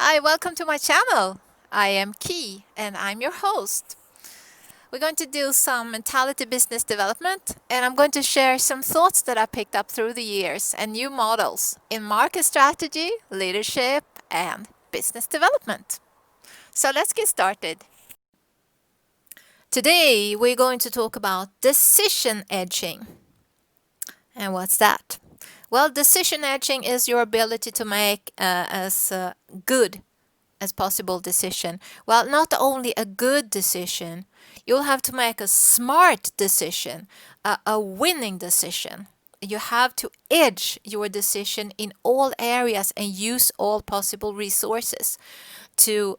Hi, welcome to my channel. I am Key and I'm your host. We're going to do some mentality business development and I'm going to share some thoughts that I picked up through the years and new models in market strategy, leadership, and business development. So let's get started. Today we're going to talk about decision edging. And what's that? Well, decision edging is your ability to make as good as possible decision. Well, not only a good decision, you'll have to make a smart decision, a winning decision. You have to edge your decision in all areas and use all possible resources to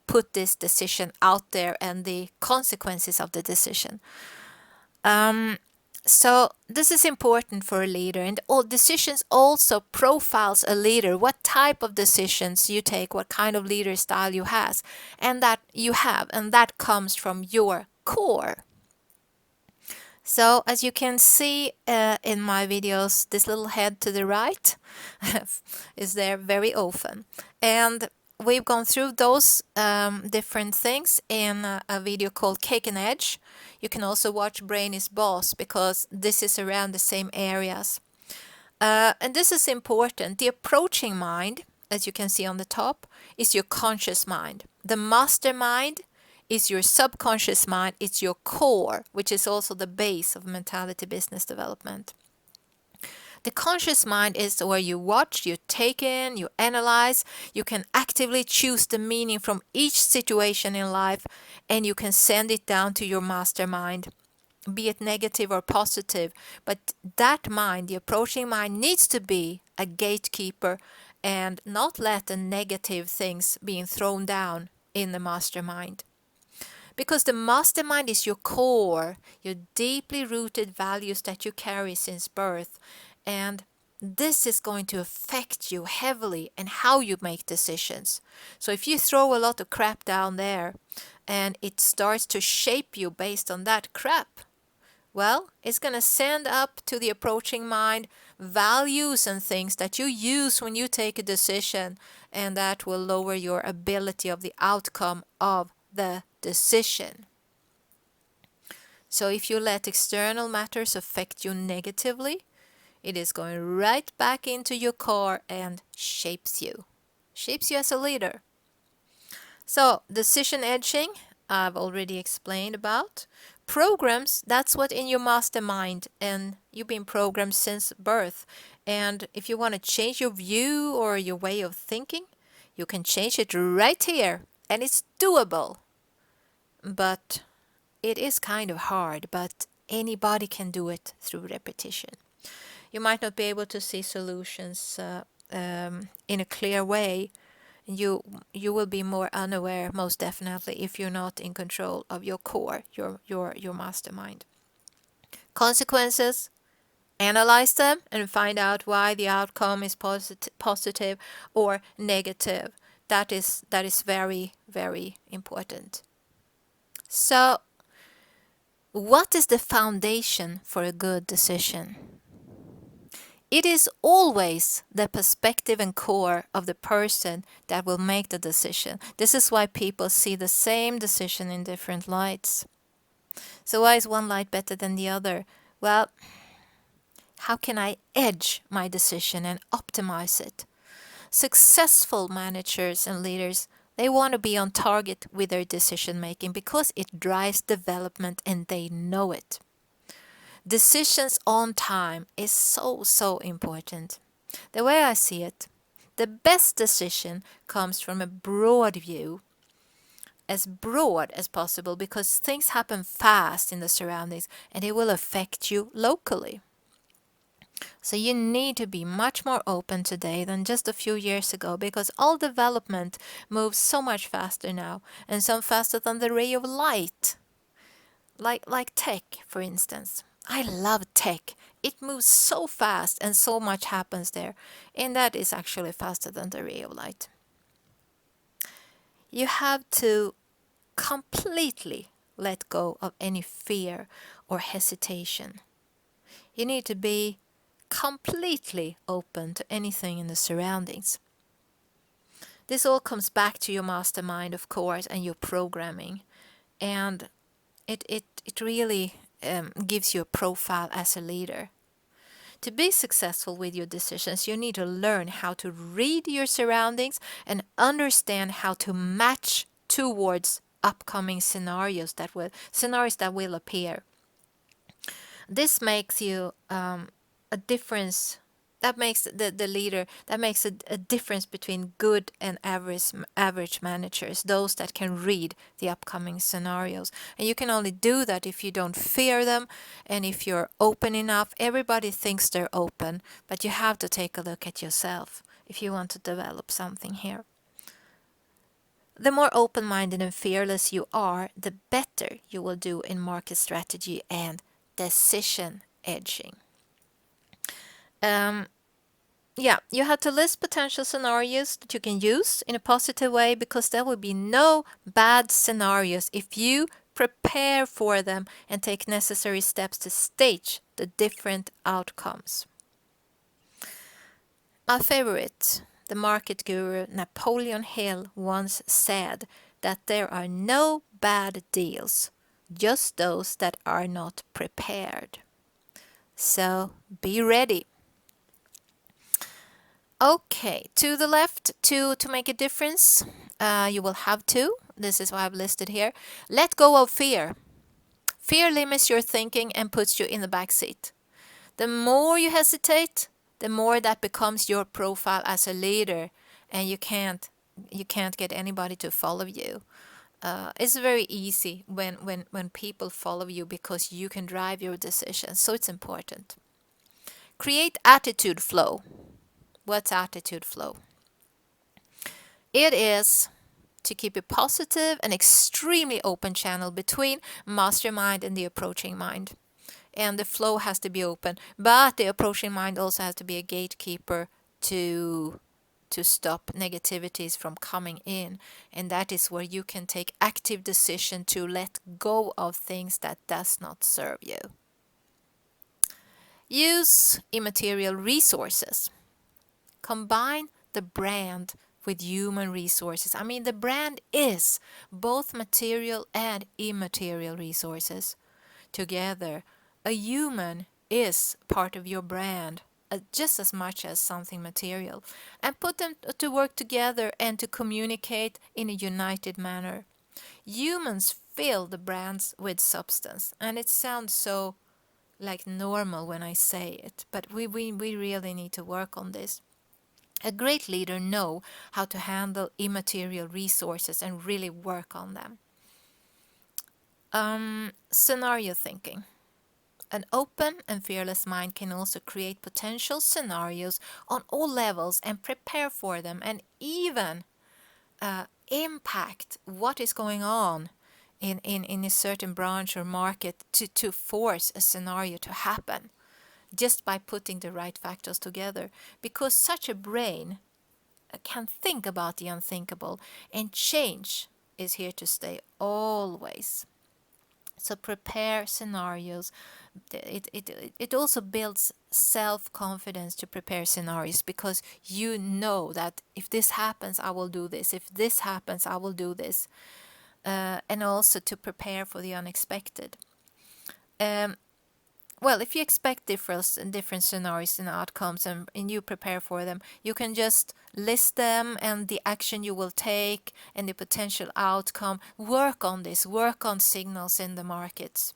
put this decision out there and the consequences of the decision. So this is important for a leader, and all decisions also profiles a leader, what type of decisions you take, what kind of leader style you has, and that comes from your core. So as you can see in my videos, this little head to the right is there very often. And we've gone through those different things in a video called Cake and Edge. You can also watch Brain is Boss because this is around the same areas. And this is important. The approaching mind, as you can see on the top, is your conscious mind. The mastermind is your subconscious mind. It's your core, which is also the base of mentality business development. The conscious mind is where you watch, you take in, you analyze, you can actively choose the meaning from each situation in life, and you can send it down to your mastermind, be it negative or positive. But that mind, the approaching mind, needs to be a gatekeeper and not let the negative things being thrown down in the mastermind. Because the mastermind is your core, your deeply rooted values that you carry since birth. And this is going to affect you heavily in how you make decisions. So if you throw a lot of crap down there and it starts to shape you based on that crap, well, it's going to send up to the approaching mind values and things that you use when you take a decision, and that will lower your ability of the outcome of the decision. So if you let external matters affect you negatively, it is going right back into your core and shapes you as a leader. So decision edging, I've already explained about. Programs, that's what in your mastermind, and you've been programmed since birth. And if you want to change your view or your way of thinking, you can change it right here, and it's doable. But it is kind of hard, but anybody can do it through repetition. You might not be able to see solutions in a clear way. You will be more unaware, most definitely, if you're not in control of your core, your mastermind. Consequences, analyze them and find out why the outcome is positive or negative. That is very, very important. So what is the foundation for a good decision? It is always the perspective and core of the person that will make the decision. This is why people see the same decision in different lights. So why is one light better than the other? Well, how can I edge my decision and optimize it? Successful managers and leaders, they want to be on target with their decision making because it drives development and they know it. Decisions on time is so important. The way I see it, the best decision comes from a broad view, as broad as possible, because things happen fast in the surroundings and it will affect you locally. So you need to be much more open today than just a few years ago, because all development moves so much faster now, and some faster than the ray of light. Like tech, for instance. I love tech. It moves so fast and so much happens there. And that is actually faster than the ray of light. You have to completely let go of any fear or hesitation. You need to be completely open to anything in the surroundings. This all comes back to your mastermind, of course, and your programming. And it really gives you a profile as a leader. To be successful with your decisions, you need to learn how to read your surroundings and understand how to match towards upcoming scenarios that will appear. This makes you a difference. That makes the leader. That makes a difference between good and average managers. Those that can read the upcoming scenarios, and you can only do that if you don't fear them, and if you're open enough. Everybody thinks they're open, but you have to take a look at yourself if you want to develop something here. The more open-minded and fearless you are, the better you will do in market strategy and decision edging. You have to list potential scenarios that you can use in a positive way, because there will be no bad scenarios if you prepare for them and take necessary steps to stage the different outcomes. My favorite, the market guru Napoleon Hill, once said that there are no bad deals, just those that are not prepared. So be ready. Okay, to the left, to make a difference, you will have to. This is what I've listed here. Let go of fear. Fear limits your thinking and puts you in the back seat. The more you hesitate, the more that becomes your profile as a leader, and you can't get anybody to follow you. It's very easy when people follow you because you can drive your decisions. So it's important. Create attitude flow. What's attitude flow? It is to keep a positive and extremely open channel between mastermind and the approaching mind. And the flow has to be open, but the approaching mind also has to be a gatekeeper to stop negativities from coming in. And that is where you can take active decision to let go of things that does not serve you. Use immaterial resources. Combine the brand with human resources. I mean, the brand is both material and immaterial resources. Together, a human is part of your brand just as much as something material, and put them to work together and to communicate in a united manner. Humans fill the brands with substance, and it sounds so like normal when I say it, but we really need to work on this. A great leader knows how to handle immaterial resources and really work on them. Scenario thinking. An open and fearless mind can also create potential scenarios on all levels and prepare for them, and even impact what is going on in a certain branch or market to force a scenario to happen, just by putting the right factors together, because such a brain can think about the unthinkable, and change is here to stay always. So prepare scenarios. It also builds self-confidence to prepare scenarios, because you know that if this happens, I will do this. If this happens, I will do this. And also to prepare for the unexpected. Well, if you expect different scenarios and outcomes, and you prepare for them, you can just list them and the action you will take and the potential outcome. Work on this. Work on signals in the markets.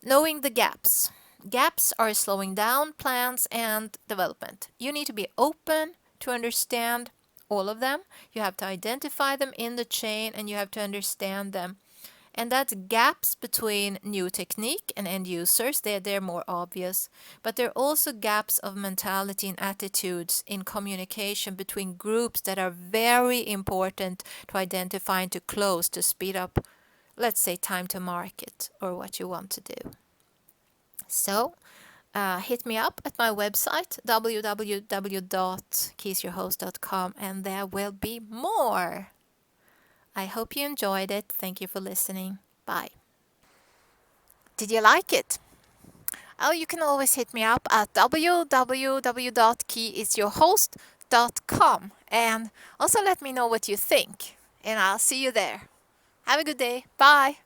Knowing the gaps. Gaps are slowing down plans and development. You need to be open to understand all of them. You have to identify them in the chain, and you have to understand them. And that's gaps between new technique and end users. They're more obvious. But there are also gaps of mentality and attitudes in communication between groups that are very important to identify and to close, to speed up, let's say, time to market or what you want to do. So hit me up at my website, www.keysyourhost.com, and there will be more. I hope you enjoyed it. Thank you for listening. Bye. Did you like it? Oh, you can always hit me up at www.keysyourhost.com entrepreneurship.com. And also let me know what you think. And I'll see you there. Have a good day. Bye.